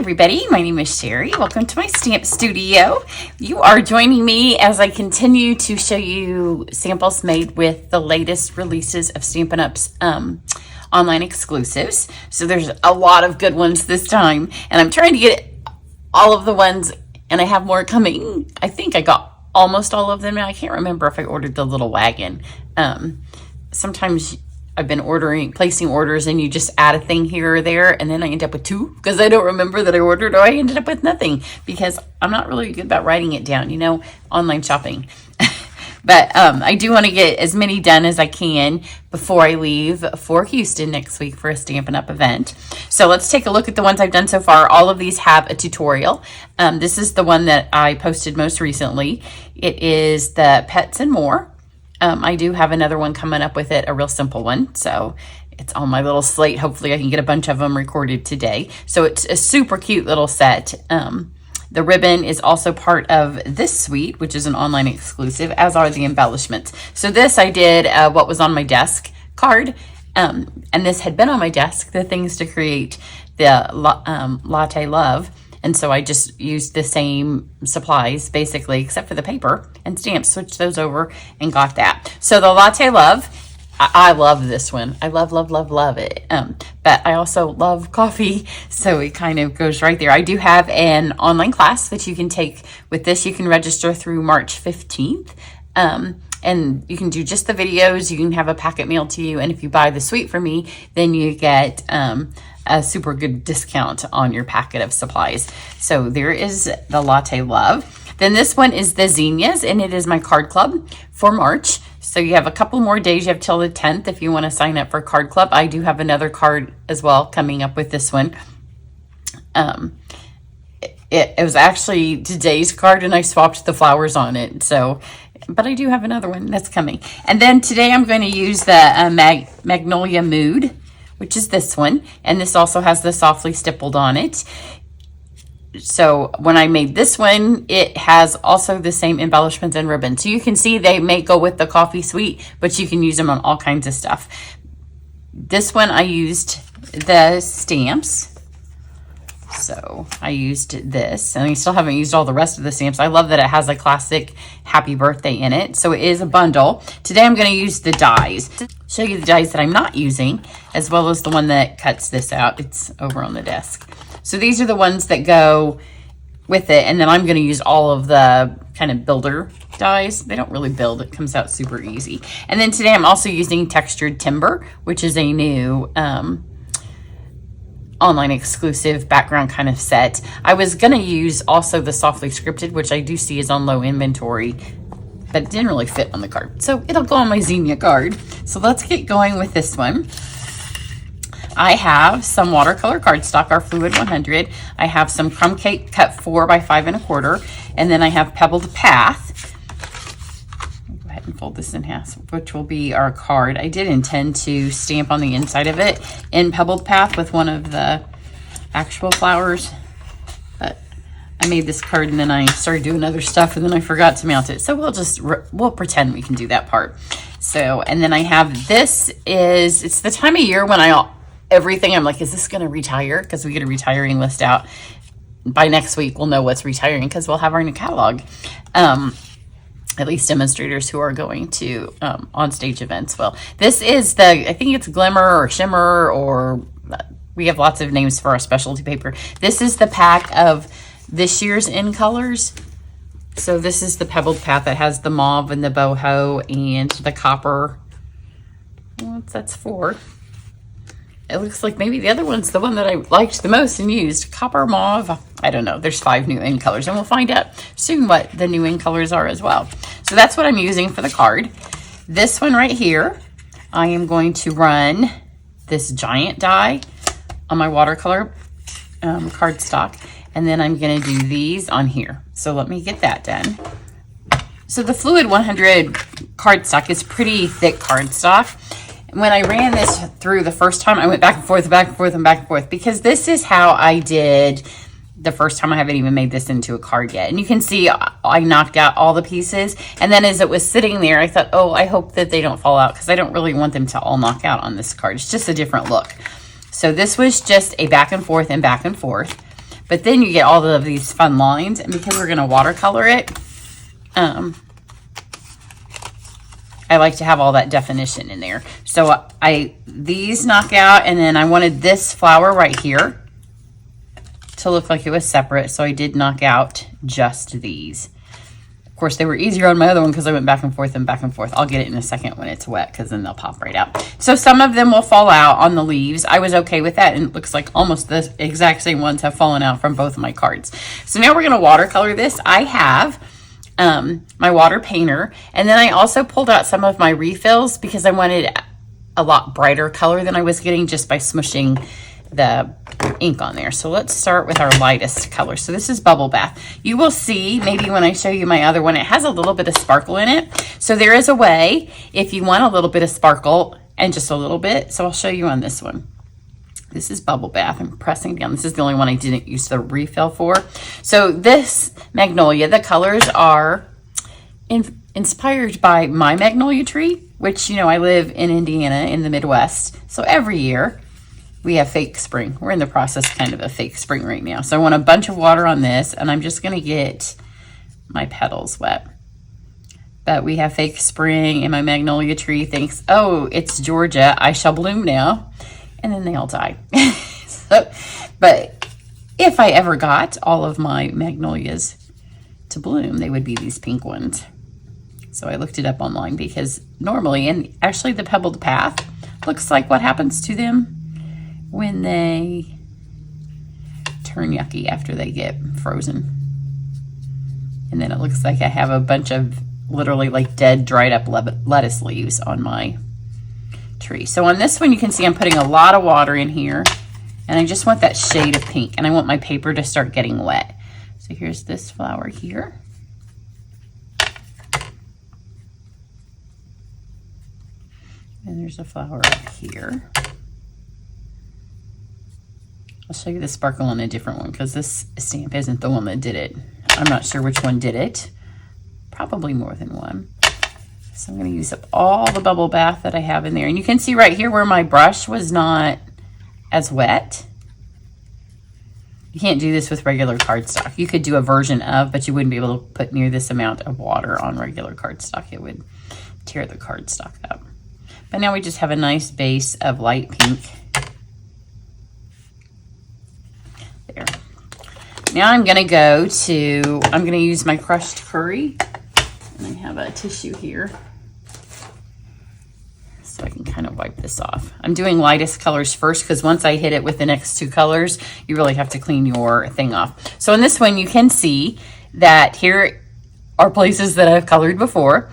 everybody, my name is Cheri. Welcome to my stamp studio. You are joining me as I continue to show you samples made with the latest releases of Stampin' Up's online exclusives. So there's a lot of good ones this time, and I'm trying to get all of the ones, and I have more coming. I think I got almost all of them now. I can't remember if I ordered the little wagon. Sometimes I've been placing orders, and you just add a thing here or there, and then I end up with two because I don't remember that I ordered, or I ended up with nothing because I'm not really good about writing it down, online shopping. But I do want to get as many done as I can before I leave for Houston next week for a Stampin' Up event. So let's take a look at the ones I've done so far. All of these have a tutorial. This is the one that I posted most recently. It is the Pets and More. I do have another one coming up with it, a real simple one. So it's on my little slate. Hopefully I can get a bunch of them recorded today. So it's a super cute little set. The ribbon is also part of this suite, which is an online exclusive, as are the embellishments. So this I did what was on my desk card. And this had been on my desk, the things to create the Latte Love. And so I just used the same supplies, basically, except for the paper and stamps, switched those over and got that. So the Latte Love, I love this one. I love it. But I also love coffee, so it kind of goes right there. I do have an online class that you can take with this. You can register through March 15th. And you can do just the videos. You can have a packet mailed to you. And if you buy the suite from me, then you get a super good discount on your packet of supplies. So there is the Latte Love. Then this one is the Zinnias, and it is my card club for March. So you have a couple more days. You have till the 10th if you want to sign up for card club. I do have another card as well coming up with this one. It was actually today's card, and I swapped the flowers on it. So, but I do have another one that's coming. And then today I'm going to use the Magnolia Mood, which is this one. And this also has the softly stippled on it. So when I made this one, it has also the same embellishments and ribbons. So you can see they may go with the coffee suite, but you can use them on all kinds of stuff. This one I used the stamps. So I used this, and I still haven't used all the rest of the stamps. I love that it has a classic happy birthday in it. So it is a bundle. Today I'm going to use the dies. Show you the dies that I'm not using, as well as the one that cuts this out. It's over on the desk. So these are the ones that go with it, and then I'm going to use all of the kind of builder dies. They don't really build. It comes out super easy. And then today I'm also using Textured Timber, which is a new online exclusive background kind of set. I was going to use also the Softly Scripted, which I do see is on low inventory, but it didn't really fit on the card. So it'll go on my Zinnia card. So let's get going with this one. I have some watercolor cardstock, our Fluid 100. I have some crumb cake cut 4 by 5 1/4, and then I have Pebbled Path. Go ahead and fold this in half, which will be our card. I did intend to stamp on the inside of it in Pebbled Path with one of the actual flowers, but I made this card and then I started doing other stuff, and then I forgot to mount it. So we'll pretend we can do that part. So, and then I have this it's the time of year when everything, I'm like, is this going to retire? Because we get a retiring list out. By next week, we'll know what's retiring because we'll have our new catalog. At least demonstrators who are going to on-stage events. Well, this is I think it's Glimmer or Shimmer, or we have lots of names for our specialty paper. This is the pack of this year's in colors. So this is the Pebbled Path that has the mauve and the boho and the copper. That's 4. It looks like maybe the other one's the one that I liked the most and used. Copper, mauve. I don't know. There's 5 new in colors, and we'll find out soon what the new in colors are as well. So that's what I'm using for the card. This one right here, I am going to run this giant die on my watercolor cardstock, and then I'm going to do these on here. So let me get that done. So the Fluid 100 cardstock is pretty thick cardstock. When I ran this through the first time, I went back and forth, because this is how I did the first time. I haven't even made this into a card yet. And you can see I knocked out all the pieces. And then as it was sitting there, I thought, oh, I hope that they don't fall out, because I don't really want them to all knock out on this card. It's just a different look. So this was just a back and forth. But then you get all of these fun lines, and because we're going to watercolor it, I like to have all that definition in there. So these knock out, and then I wanted this flower right here to look like it was separate, so I did knock out just these. Of course, they were easier on my other one because I went back and forth and back and forth. I'll get it in a second when it's wet, because then they'll pop right out. So some of them will fall out on the leaves. I was okay with that, and it looks like almost the exact same ones have fallen out from both of my cards. So now we're going to watercolor this. I have my water painter, and then I also pulled out some of my refills because I wanted a lot brighter color than I was getting just by smushing the ink on there. So let's start with our lightest color. So this is Bubble Bath. You will see maybe when I show you my other one, it has a little bit of sparkle in it. So there is a way if you want a little bit of sparkle and just a little bit. So I'll show you on this one. This is Bubble Bath. I'm pressing down. This is the only one I didn't use the refill for. So this Magnolia, the colors are inspired by my Magnolia tree, which, you know, I live in Indiana in the Midwest. So every year we have fake spring. We're in the process kind of a fake spring right now. So I want a bunch of water on this, and I'm just going to get my petals wet. But we have fake spring, and my Magnolia tree thinks, oh, it's Georgia. I shall bloom now. And then they all die. But if I ever got all of my magnolias to bloom, they would be these pink ones. So I looked it up online because normally, and actually the pebbled path looks like what happens to them when they turn yucky after they get frozen. And then it looks like I have a bunch of literally like dead, dried up lettuce leaves on my tree. So on this one, you can see I'm putting a lot of water in here, and I just want that shade of pink, and I want my paper to start getting wet. So here's this flower here. And there's a flower up here. I'll show you the sparkle on a different one because this stamp isn't the one that did it. I'm not sure which one did it. Probably more than one. So I'm going to use up all the Bubble Bath that I have in there. And you can see right here where my brush was not as wet. You can't do this with regular cardstock. You could do a version of, but you wouldn't be able to put near this amount of water on regular cardstock. It would tear the cardstock up. But now we just have a nice base of light pink. There. Now I'm going to use my crushed curry. And I have a tissue here, so I can kind of wipe this off. I'm doing lightest colors first because once I hit it with the next two colors, you really have to clean your thing off. So in this one, you can see that here are places that I've colored before.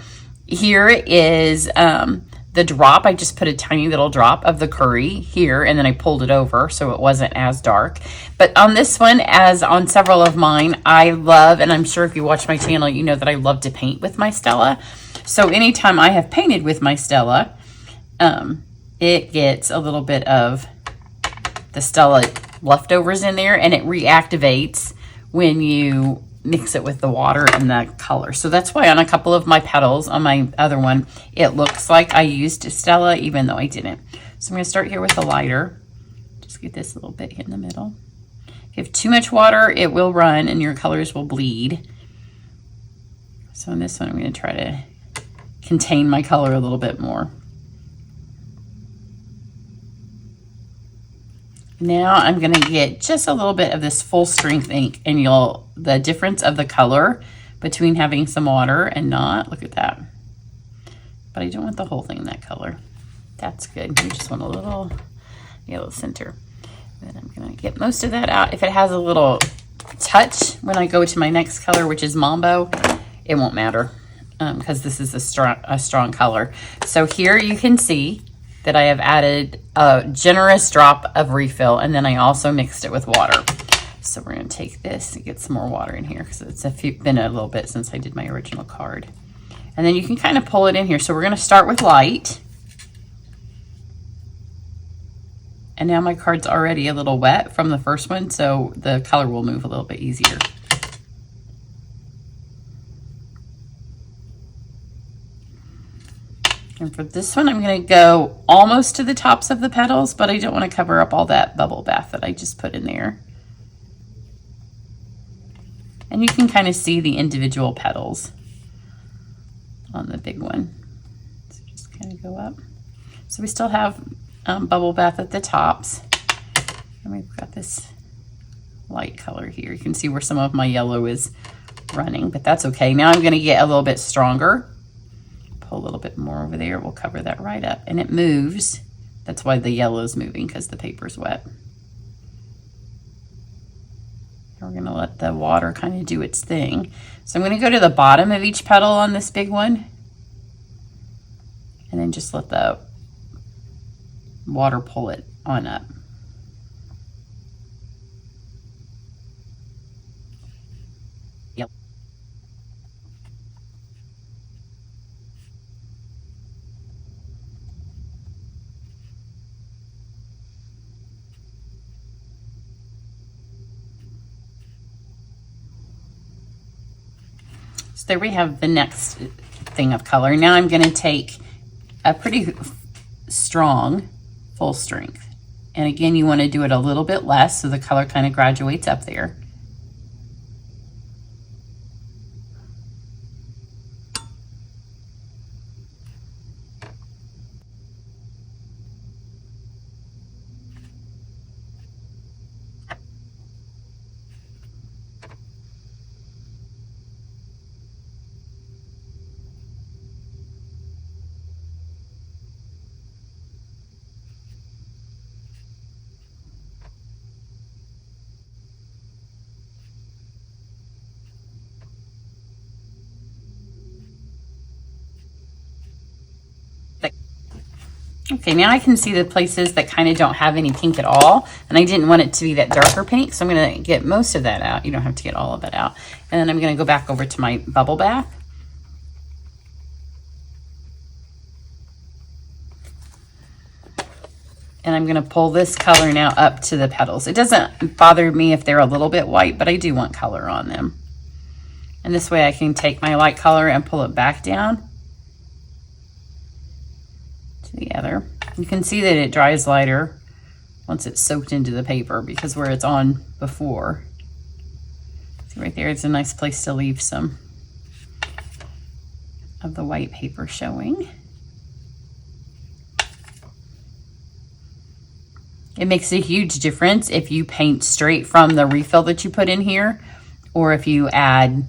Here is the drop. I just put a tiny little drop of the curry here, and then I pulled it over so it wasn't as dark. But on this one, as on several of mine, I love, and I'm sure if you watch my channel, you know that I love to paint with my Stella. So anytime I have painted with my Stella, it gets a little bit of the Stella leftovers in there, and it reactivates when you mix it with the water and the color. So that's why on a couple of my petals on my other one, it looks like I used Stella, even though I didn't. So I'm going to start here with the lighter. Just get this little bit in the middle. If you have too much water, it will run and your colors will bleed. So in this one, I'm going to try to contain my color a little bit more. Now I'm going to get just a little bit of this full strength ink, and the difference of the color between having some water and not, look at that. But I don't want the whole thing in that color. That's good. You just want a little yellow center. Then I'm going to get most of that out. If it has a little touch when I go to my next color, which is Mambo, it won't matter because this is a strong color. So here you can see that I have added a generous drop of refill, and then I also mixed it with water. So we're going to take this and get some more water in here because it's been a little bit since I did my original card. And then you can kind of pull it in here. So we're going to start with light. And now my card's already a little wet from the first one, so the color will move a little bit easier. And for this one, I'm going to go almost to the tops of the petals, but I don't want to cover up all that Bubble Bath that I just put in there. And you can kind of see the individual petals on the big one. So just kind of go up. So we still have bubble bath at the tops. And we've got this light color here. You can see where some of my yellow is running, but that's okay. Now I'm going to get a little bit stronger. Pull a little bit more over there. We'll cover that right up. And it moves. That's why the yellow is moving, because the paper's wet. We're going to let the water kind of do its thing. So I'm going to go to the bottom of each petal on this big one. And then just let the water pull it on up. Yep. So there we have the next thing of color. Now I'm going to take a pretty strong full strength. And again, you want to do it a little bit less so the color kind of graduates up there. Okay, now I can see the places that kind of don't have any pink at all, and I didn't want it to be that darker pink, so I'm going to get most of that out. You don't have to get all of it out. And then I'm going to go back over to my bubble bath. And I'm going to pull this color now up to the petals. It doesn't bother me if they're a little bit white, but I do want color on them. And this way I can take my light color and pull it back down to the other. You can see that it dries lighter once it's soaked into the paper, because where it's on before, see right there, it's a nice place to leave some of the white paper showing. It makes a huge difference if you paint straight from the refill that you put in here, or if you add,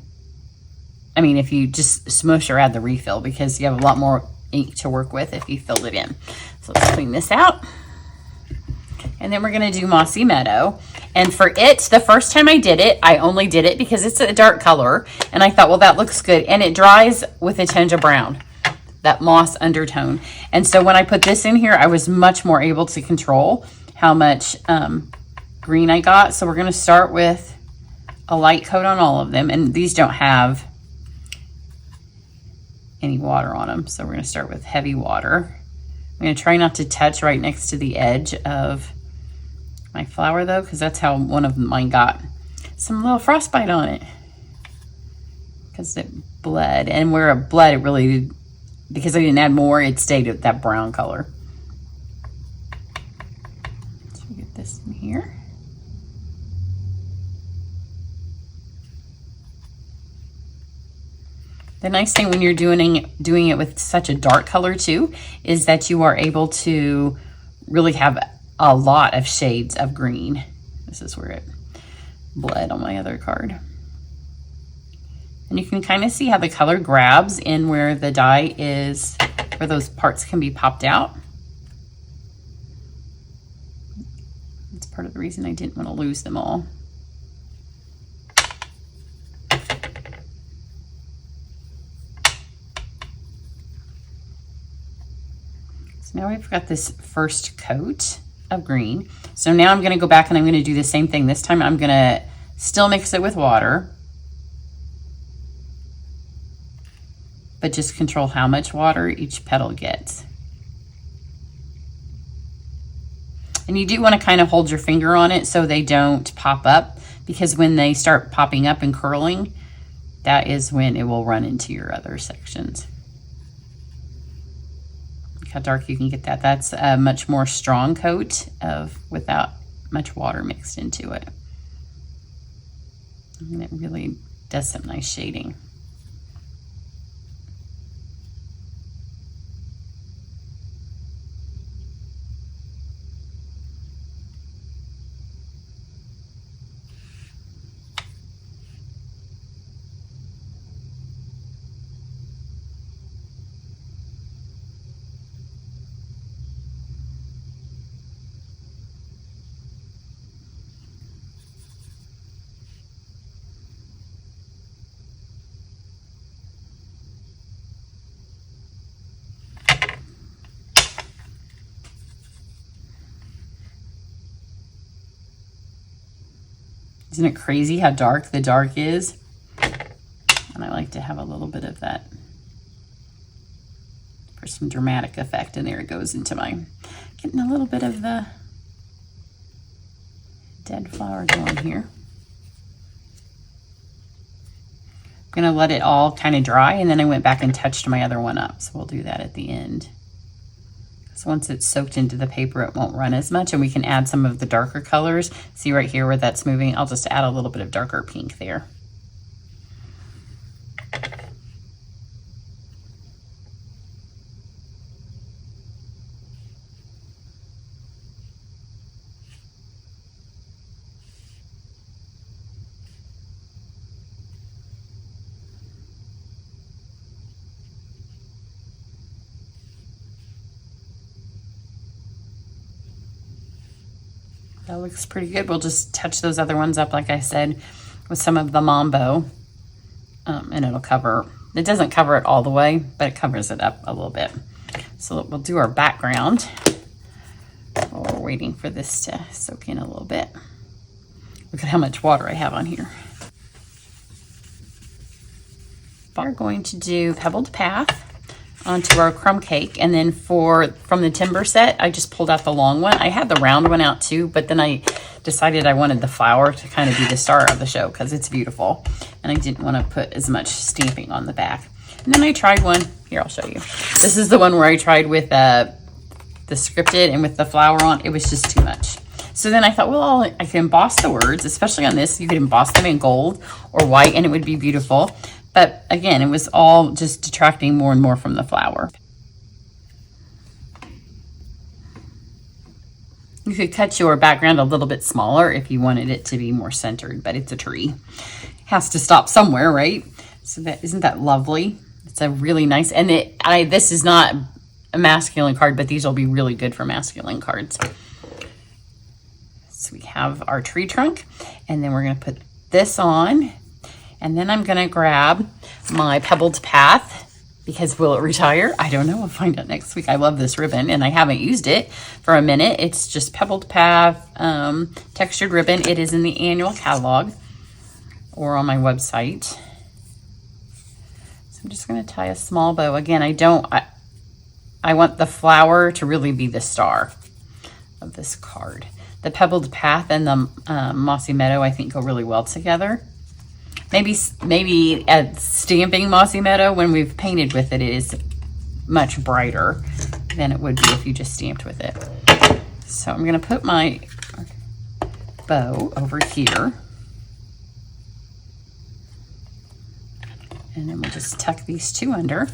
I mean, if you just smush or add the refill, because you have a lot more ink to work with if you filled it in. So let's clean this out. And then we're going to do Mossy Meadow. And for it, the first time I did it, I only did it because it's a dark color. And I thought, well, that looks good. And it dries with a tinge of brown, that moss undertone. And so when I put this in here, I was much more able to control how much green I got. So we're going to start with a light coat on all of them. And these don't have any water on them. So we're going to start with heavy water. I'm going to try not to touch right next to the edge of my flower though, because that's how one of mine got some little frostbite on it, because it bled. And where it bled, it really, because I didn't add more, it stayed at that brown color. So get this in here. The nice thing when you're doing it with such a dark color too, is that you are able to really have a lot of shades of green. This is where it bled on my other card. And you can kind of see how the color grabs in where the dye is, where those parts can be popped out. That's part of the reason I didn't want to lose them all. So now we've got this first coat of green. So now I'm going to go back and I'm going to do the same thing. This time I'm going to still mix it with water, but just control how much water each petal gets. And you do want to kind of hold your finger on it so they don't pop up, because when they start popping up and curling, that is when it will run into your other sections. Look how dark you can get that. That's a much more strong coat without much water mixed into it. And it really Does some nice shading. Isn't it crazy how dark the dark is? And I like to have a little bit of that for some dramatic effect. And there it goes into my, getting a little bit of the dead flower going here. I'm gonna let it all kind of dry, and then I went back and touched my other one up. So we'll do that at the end. So once it's soaked into the paper, it won't run as much, and we can add some of the darker colors. See right here where that's moving? I'll just add a little bit of darker pink there. That looks pretty good. We'll just touch those other ones up, like I said, with some of the Mambo. And it'll cover, it doesn't cover it all the way, but it covers it up a little bit. So we'll do our background while we're waiting for this to soak in a little bit. Look at how much water I have on here. We're going to do Pebbled Path onto our crumb cake, and then from the timber set, I just pulled out the long one. I had the round one out too, but then I decided I wanted the flower to kind of be the star of the show because it's beautiful, and I didn't want to put as much stamping on the back. And then I tried one. Here, I'll show you. This is the one where I tried with the scripted and with the flower on. It was just too much. So then I thought, well, I can emboss the words, especially on this. You could emboss them in gold or white, and it would be beautiful. But again, it was all just detracting more and more from the flower. You could cut your background a little bit smaller if you wanted it to be more centered, but it's a tree. It has to stop somewhere, right? So isn't that lovely? It's a really nice, and this is not a masculine card, but these will be really good for masculine cards. So we have our tree trunk, and then we're gonna put this on. And then I'm gonna grab my Pebbled Path, because will it retire? I don't know, we'll find out next week. I love this ribbon, and I haven't used it for a minute. It's just Pebbled Path textured ribbon. It is in the annual catalog or on my website. So I'm just gonna tie a small bow. Again, I want the flower to really be the star of this card. The Pebbled Path and the Mossy Meadow, I think, go really well together. Maybe at stamping Mossy Meadow, when we've painted with it, it is much brighter than it would be if you just stamped with it. So I'm going to put my bow over here. And then we'll just tuck these two under.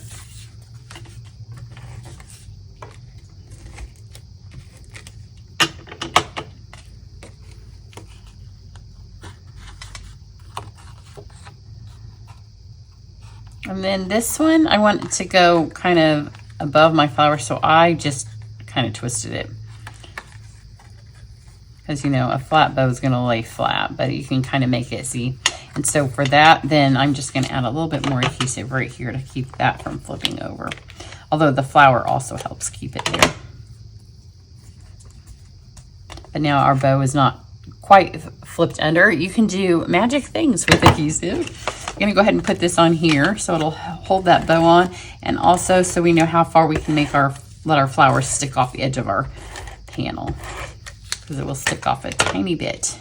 And then this one, I want it to go kind of above my flower, so I just kind of twisted it. Because, you know, a flat bow is going to lay flat, but you can kind of make it, see? And so for that, then I'm just going to add a little bit more adhesive right here to keep that from flipping over. Although the flower also helps keep it there. But now our bow is not quite flipped under. You can do magic things with adhesive. I'm gonna go ahead and put this on here so it'll hold that bow on, and also so we know how far we can let our flowers stick off the edge of our panel, because it will stick off a tiny bit.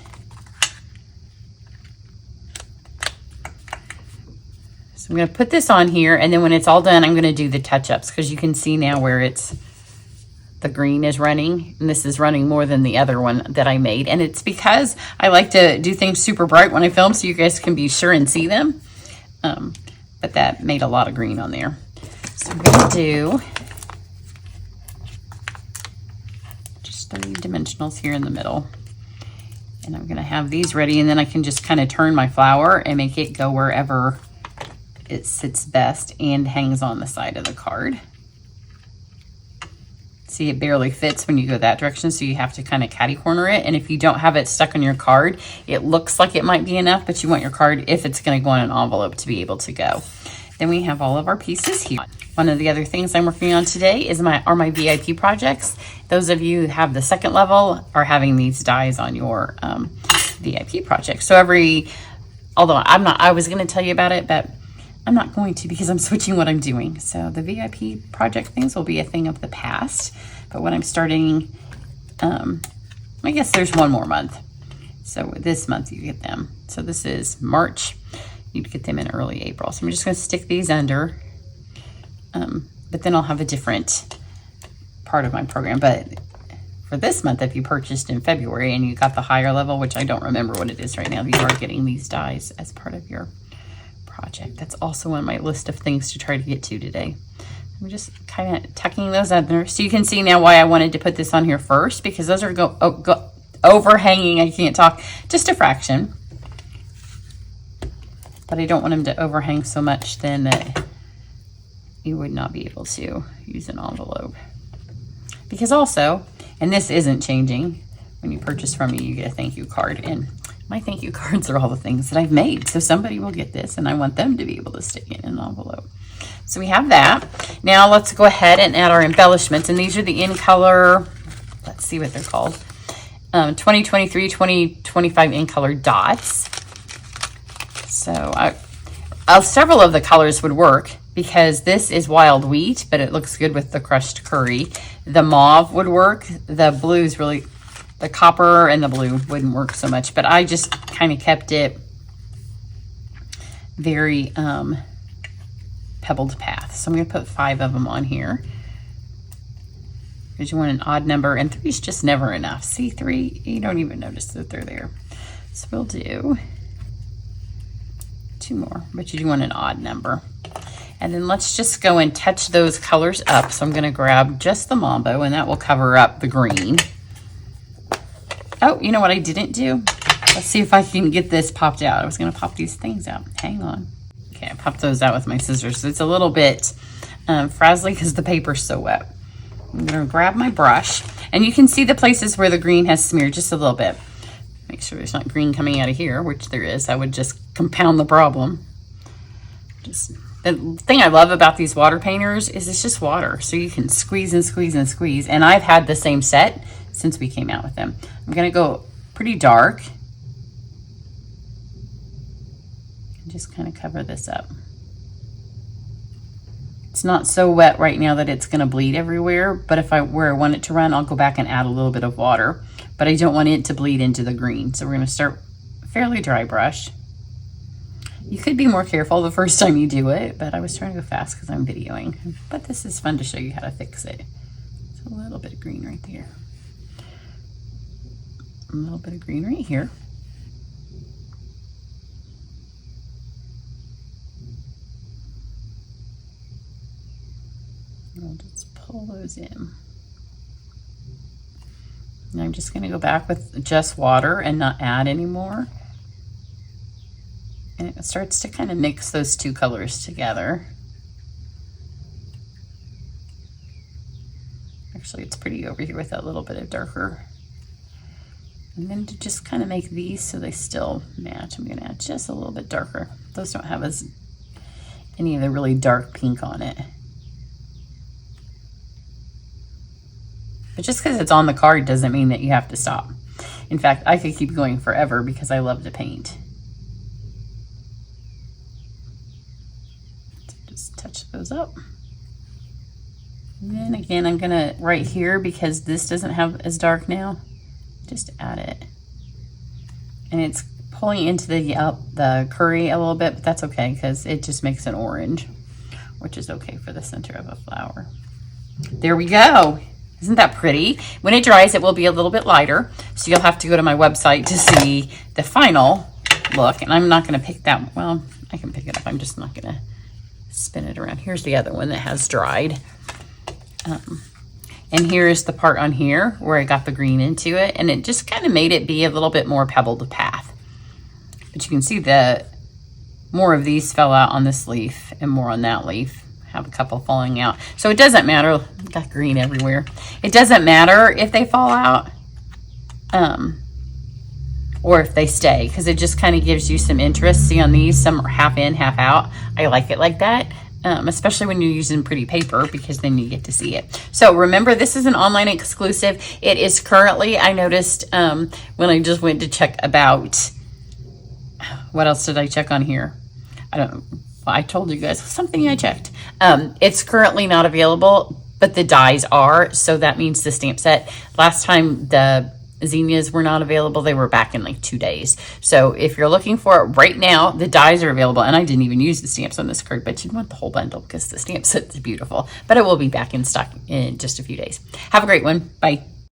So I'm gonna put this on here, and then when it's all done, I'm gonna do the touch-ups, because you can see now where it's the green is running, and this is running more than the other one that I made. And it's because I like to do things super bright when I film so you guys can be sure and see them. But that made a lot of green on there. So we're going to do just 3 dimensionals here in the middle. And I'm going to have these ready, and then I can just kind of turn my flower and make it go wherever it sits best and hangs on the side of the card. See, it barely fits when you go that direction, so you have to kind of catty corner it. And if you don't have it stuck on your card, it looks like it might be enough, but you want your card, if it's going to go in an envelope, to be able to go. Then we have all of our pieces here. One of the other things I'm working on today is my VIP projects. Those of you who have the second level are having these dies on your VIP project. So although I was going to tell you about it, but I'm not going to because I'm switching what I'm doing. So the VIP project things will be a thing of the past. But when I'm starting, I guess there's one more month. So this month you get them. So this is March. You'd get them in early April. So I'm just going to stick these under. But then I'll have a different part of my program. But for this month, if you purchased in February and you got the higher level, which I don't remember what it is right now, you are getting these dies as part of your project. That's also on my list of things to try to get to today. I'm just kind of tucking those under so you can see now why I wanted to put this on here first, because those are overhanging. I can't talk, just a fraction, but I don't want them to overhang so much then that you would not be able to use an envelope. Because also, and this isn't changing, when you purchase from me, you get a thank you card, and my thank you cards are all the things that I've made. So somebody will get this, and I want them to be able to stick it in an envelope. So we have that. Now let's go ahead and add our embellishments. And these are the in color, let's see what they're called. 2023, 2025 in color dots. So several of the colors would work because this is wild wheat, but it looks good with the crushed curry. The mauve would work. The blue's really, the copper and the blue wouldn't work so much, but I just kind of kept it very pebbled path. So I'm going to put 5 of them on here because you want an odd number, and 3 is just never enough. See, 3, you don't even notice that they're there. So we'll do 2 more, but you do want an odd number. And then let's just go and touch those colors up. So I'm going to grab just the Mambo, and that will cover up the green. Oh, you know what I didn't do? Let's see if I can get this popped out. I was going to pop these things out. Hang on. Okay, I popped those out with my scissors. It's a little bit frazzly because the paper's so wet. I'm going to grab my brush, and you can see the places where the green has smeared just a little bit. Make sure there's not green coming out of here, which there is. I would just compound the problem. The thing I love about these water painters is it's just water, so you can squeeze and squeeze and squeeze. And I've had the same set since we came out with them. I'm going to go pretty dark and just kind of cover this up. It's not so wet right now that it's going to bleed everywhere, but where I want it to run, I'll go back and add a little bit of water, but I don't want it to bleed into the green. So we're going to start fairly dry brush. You could be more careful the first time you do it, but I was trying to go fast because I'm videoing. But this is fun to show you how to fix it. So a little bit of green right there. A little bit of green right here. I'll just pull those in. And I'm just going to go back with just water and not add anymore. And it starts to kind of mix those 2 colors together. Actually, it's pretty over here with that little bit of darker. And then to just kind of make these so they still match, I'm going to add just a little bit darker. Those don't have any of the really dark pink on it. But just because it's on the card doesn't mean that you have to stop. In fact, I could keep going forever because I love to paint. So just touch those up. And then again, I'm gonna, right here, because this doesn't have as dark now, just add it. And it's pulling into the curry a little bit, but that's okay because it just makes an orange, which is okay for the center of a flower. There we go. Isn't that pretty? When it dries, it will be a little bit lighter. So you'll have to go to my website to see the final look. And I'm not going to pick that. Well, I can pick it up. I'm just not going to spin it around. Here's the other one that has dried. And here's the part on here where I got the green into it. And it just kind of made it be a little bit more pebbled path. But you can see that more of these fell out on this leaf and more on that leaf. Have a couple falling out. So it doesn't matter. Got green everywhere. It doesn't matter if they fall out or if they stay, because it just kind of gives you some interest. See, on these, some are half in, half out. I like it like that. Especially when you're using pretty paper, because then you get to see it. So remember, this is an online exclusive. It is currently, I noticed when I just went to check about, what else did I check on here? I told you guys something I checked. It's currently not available, but the dies are. So that means the stamp set. Last time the zinnias were not available, they were back in like 2 days. So if you're looking for it right now, the dies are available. And I didn't even use the stamps on this card, but you'd want the whole bundle because the stamp set's beautiful. But it will be back in stock in just a few days. Have a great one. Bye.